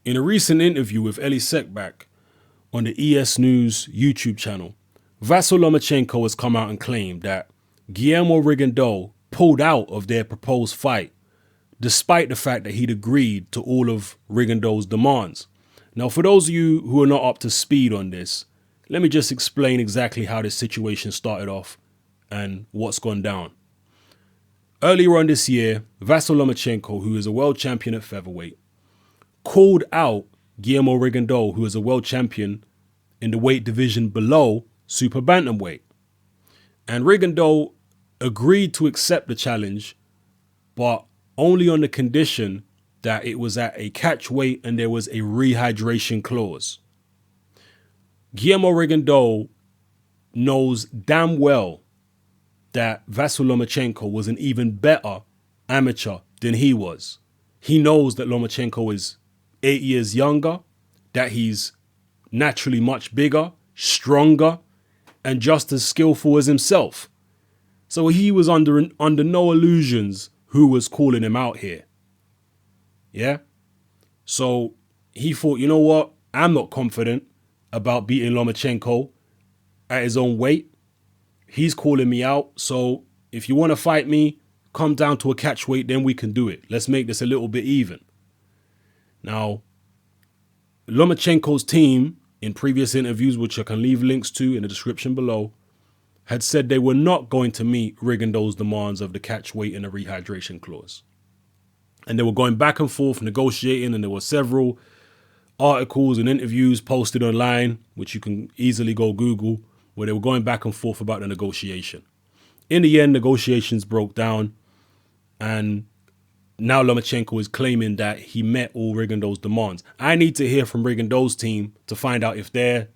In a recent interview with Eli Sekbak on the ES News YouTube channel, Vasyl Lomachenko has come out and claimed that Guillermo Rigondeaux pulled out of their proposed fight, despite the fact that he'd agreed to all of Rigondeaux's demands. Now, for those of you who are not up to speed on this, let me just explain exactly how this situation started off and what's gone down. Earlier on this year, Vasyl Lomachenko, who is a world champion at featherweight, called out Guillermo Rigondeaux, who is a world champion in the weight division below super bantamweight. And Rigondeaux agreed to accept the challenge, but only on the condition that it was at a catch weight and there was a rehydration clause. Guillermo Rigondeaux knows damn well that Vasyl Lomachenko was an even better amateur than he was. He knows that Lomachenko is 8 years younger, that he's naturally much bigger, stronger, and just as skillful as himself. So he was under no illusions who was calling him out here. Yeah? So he thought, you know what? I'm not confident about beating Lomachenko at his own weight. He's calling me out. So if you want to fight me, come down to a catch weight, then we can do it. Let's make this a little bit even. Now, Lomachenko's team, in previous interviews, which I can leave links to in the description below, had said they were not going to meet Rigondeaux's demands of the catch weight and the rehydration clause. And they were going back and forth negotiating, and there were several articles and interviews posted online, which you can easily go Google, where they were going back and forth about the negotiation. In the end, negotiations broke down, and now Lomachenko is claiming that he met all Rigondeaux's demands. I need to hear from Rigondeaux's team to find out if they're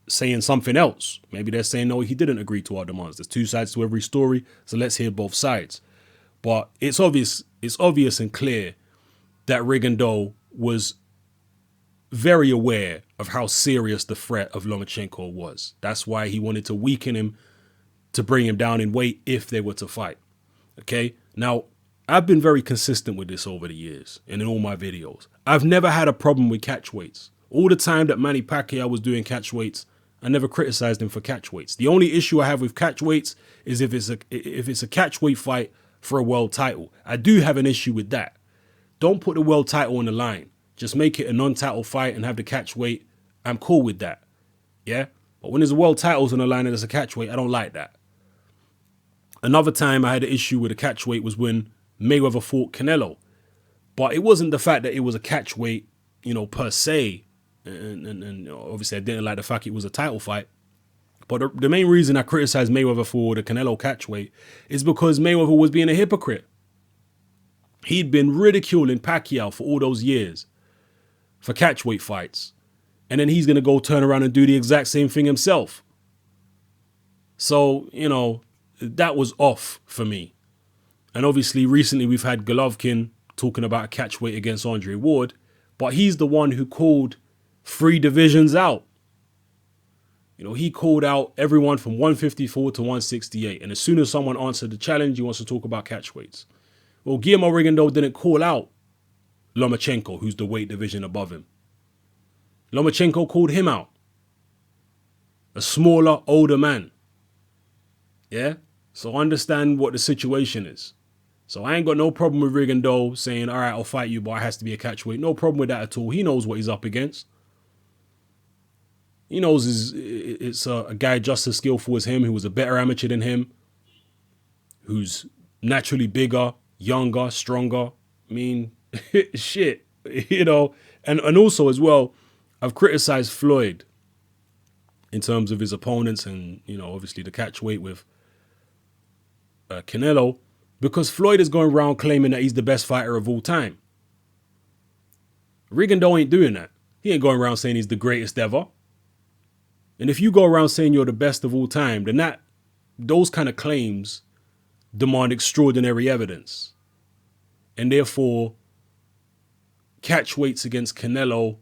saying something else. Maybe they're saying, no, he didn't agree to our demands. There's two sides to every story, so let's hear both sides. But it's obvious and clear that Rigondeaux was very aware of how serious the threat of Lomachenko was. That's why he wanted to weaken him, to bring him down in weight if they were to fight. Okay? Now, I've been very consistent with this over the years and in all my videos. I've never had a problem with catch weights. All the time that Manny Pacquiao was doing catch weights, I never criticized him for catch weights. The only issue I have with catch weights is if it's a catch weight fight for a world title. I do have an issue with that. Don't put the world title on the line. Just make it a non-title fight and have the catch weight. I'm cool with that. Yeah? But when there's a world titles on the line and there's a catch weight, I don't like that. Another time I had an issue with a catch weight was when Mayweather fought Canelo. But it wasn't the fact that it was a catch weight, per se. And obviously I didn't like the fact it was a title fight. But the main reason I criticized Mayweather for the Canelo catch weight is because Mayweather was being a hypocrite. He'd been ridiculing Pacquiao for all those years for catch weight fights. And then he's going to go turn around and do the exact same thing himself. So, that was off for me. And obviously recently we've had Golovkin talking about a catch weight against Andre Ward, but he's the one who called 3 divisions out. He called out everyone from 154 to 168. And as soon as someone answered the challenge, he wants to talk about catch weights. Well, Guillermo Rigondeaux didn't call out Lomachenko, who's the weight division above him. Lomachenko called him out. A smaller, older man. Yeah? So understand what the situation is. So I ain't got no problem with Rigondeaux saying, all right, I'll fight you, but it has to be a catch weight. No problem with that at all. He knows what he's up against. He knows it's a guy just as skillful as him, who was a better amateur than him, who's naturally bigger, younger, stronger. I mean, shit, And also as well, I've criticized Floyd in terms of his opponents and, obviously the catch weight with Canelo, because Floyd is going around claiming that he's the best fighter of all time. Rigondeaux ain't doing that. He ain't going around saying he's the greatest ever. And if you go around saying you're the best of all time, then those kind of claims demand extraordinary evidence. And therefore, catch weights against Canelo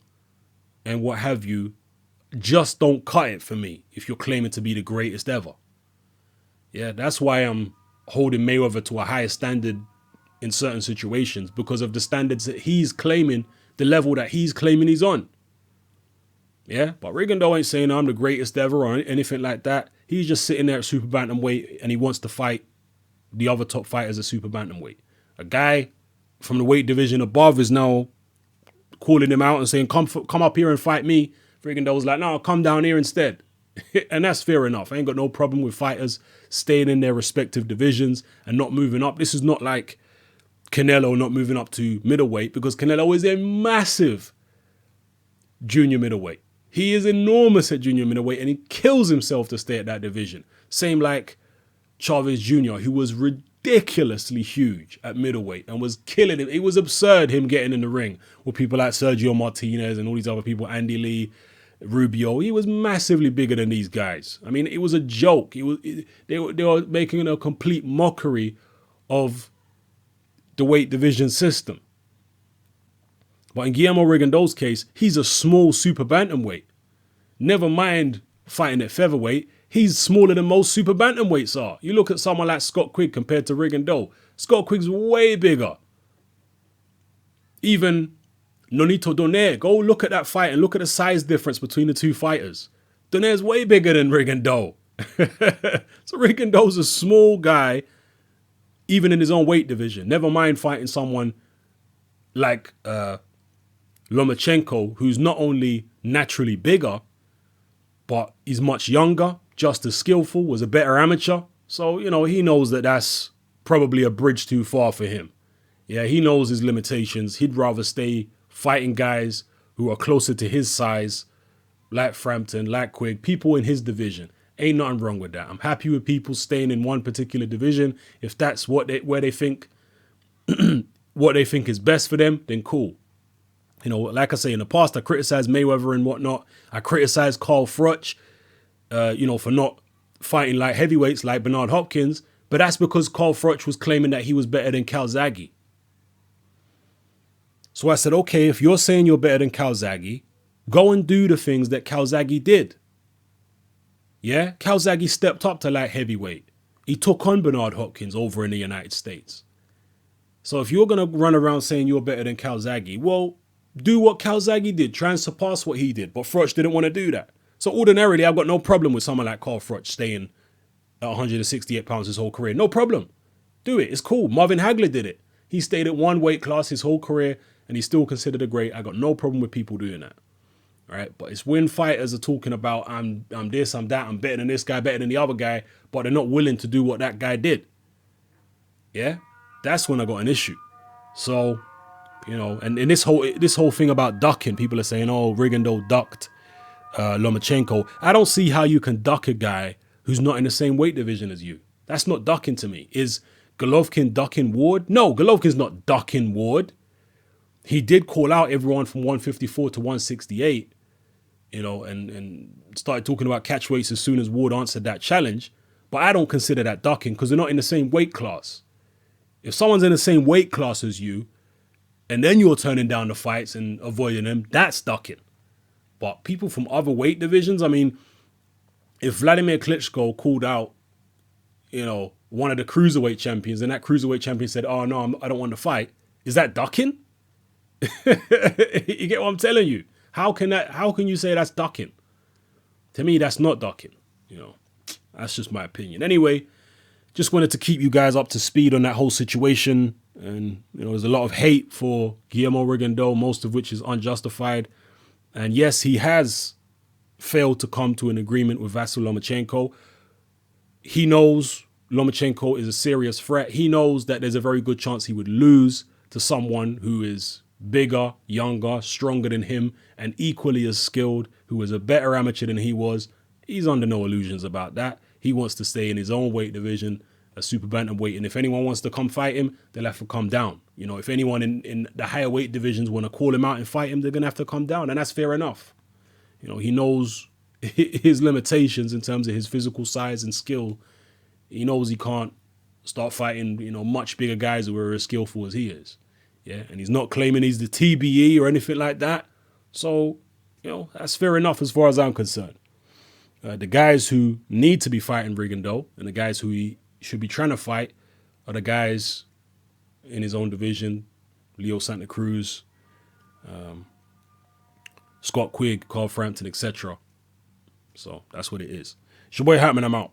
and what have you just don't cut it for me if you're claiming to be the greatest ever. Yeah, that's why I'm holding Mayweather to a higher standard in certain situations, because of the standards that he's claiming the level that he's claiming he's on. Yeah, but Rigondeaux ain't saying I'm the greatest ever or anything like that. He's just sitting there at super bantamweight and he wants to fight the other top fighters at super bantamweight. A guy from the weight division above is now calling him out and saying, come up here and fight me. Rigondeaux's like, no, come down here instead. And that's fair enough. I ain't got no problem with fighters staying in their respective divisions and not moving up. This is not like Canelo not moving up to middleweight, because Canelo is a massive junior middleweight. He is enormous at junior middleweight and he kills himself to stay at that division. Same like Chavez Jr., who was ridiculously huge at middleweight and was killing him. It was absurd him getting in the ring with people like Sergio Martinez and all these other people, Andy Lee, Rubio. He was massively bigger than these guys. I mean, it was a joke. They were making a complete mockery of the weight division system. But in Guillermo Rigondeaux's case, he's a small super bantamweight. Never mind fighting at featherweight, he's smaller than most super bantamweights are. You look at someone like Scott Quigg compared to Rigondeaux. Scott Quigg's way bigger. Even Nonito Donaire, go look at that fight and look at the size difference between the two fighters. Donaire's way bigger than Rigondeaux. So Rigondeaux's a small guy, even in his own weight division. Never mind fighting someone like Lomachenko, who's not only naturally bigger, but he's much younger, just as skillful, was a better amateur. So, you know, he knows that that's probably a bridge too far for him. Yeah, he knows his limitations. He'd rather stay fighting guys who are closer to his size, like Frampton, like Quigg, people in his division. Ain't nothing wrong with that. I'm happy with people staying in one particular division. If that's where they think what they think is best for them, then cool. You know, like I say, in the past, I criticized Mayweather and whatnot. I criticized Carl Froch, for not fighting light heavyweights like Bernard Hopkins. But that's because Carl Froch was claiming that he was better than Calzaghe. So I said, okay, if you're saying you're better than Calzaghe, go and do the things that Calzaghe did. Yeah, Calzaghe stepped up to light heavyweight. He took on Bernard Hopkins over in the United States. So if you're going to run around saying you're better than Calzaghe, well, do what Calzaghe did. Try and surpass what he did. But Froch didn't want to do that. So ordinarily, I've got no problem with someone like Carl Froch staying at 168 pounds his whole career. No problem. Do it. It's cool. Marvin Hagler did it. He stayed at one weight class his whole career and he's still considered a great. I got no problem with people doing that. All right. But it's when fighters are talking about I'm this, I'm that, I'm better than this guy, better than the other guy, but they're not willing to do what that guy did. Yeah. That's when I got an issue. So, you know, and this whole thing about ducking, people are saying, oh, Rigondeaux ducked Lomachenko. I don't see how you can duck a guy who's not in the same weight division as you. That's not ducking to me. Is Golovkin ducking Ward? No, Golovkin's not ducking Ward. He did call out everyone from 154 to 168, you know, and started talking about catchweights as soon as Ward answered that challenge. But I don't consider that ducking because they're not in the same weight class. If someone's in the same weight class as you, and then you're turning down the fights and avoiding them, that's ducking. But people from other weight divisions, I mean, if Vladimir Klitschko called out, you know, one of the cruiserweight champions, and that cruiserweight champion said, oh, no, I don't want to fight, is that ducking? You get what I'm telling you? How can you say that's ducking? To me, that's not ducking. You know, that's just my opinion. Anyway, just wanted to keep you guys up to speed on that whole situation. And, you know, there's a lot of hate for Guillermo Rigondeaux, most of which is unjustified. And yes, he has failed to come to an agreement with Vasyl Lomachenko. He knows Lomachenko is a serious threat. He knows that there's a very good chance he would lose to someone who is bigger, younger, stronger than him, and equally as skilled, who is a better amateur than he was. He's under no illusions about that. He wants to stay in his own weight division, a super bantamweight, and if anyone wants to come fight him, they'll have to come down. You know, if anyone in the higher weight divisions want to call him out and fight him, they're going to have to come down, and that's fair enough. You know, he knows his limitations in terms of his physical size and skill. He knows he can't start fighting, you know, much bigger guys who are as skillful as he is. Yeah, and he's not claiming he's the TBE or anything like that. So, you know, that's fair enough as far as I'm concerned. The guys who need to be fighting Rigondeaux and the guys who he should be trying to fight are the guys in his own division, Leo Santa Cruz, Scott Quigg, Carl Frampton, etc. So that's what it is. It's your boy Hatman, I'm out.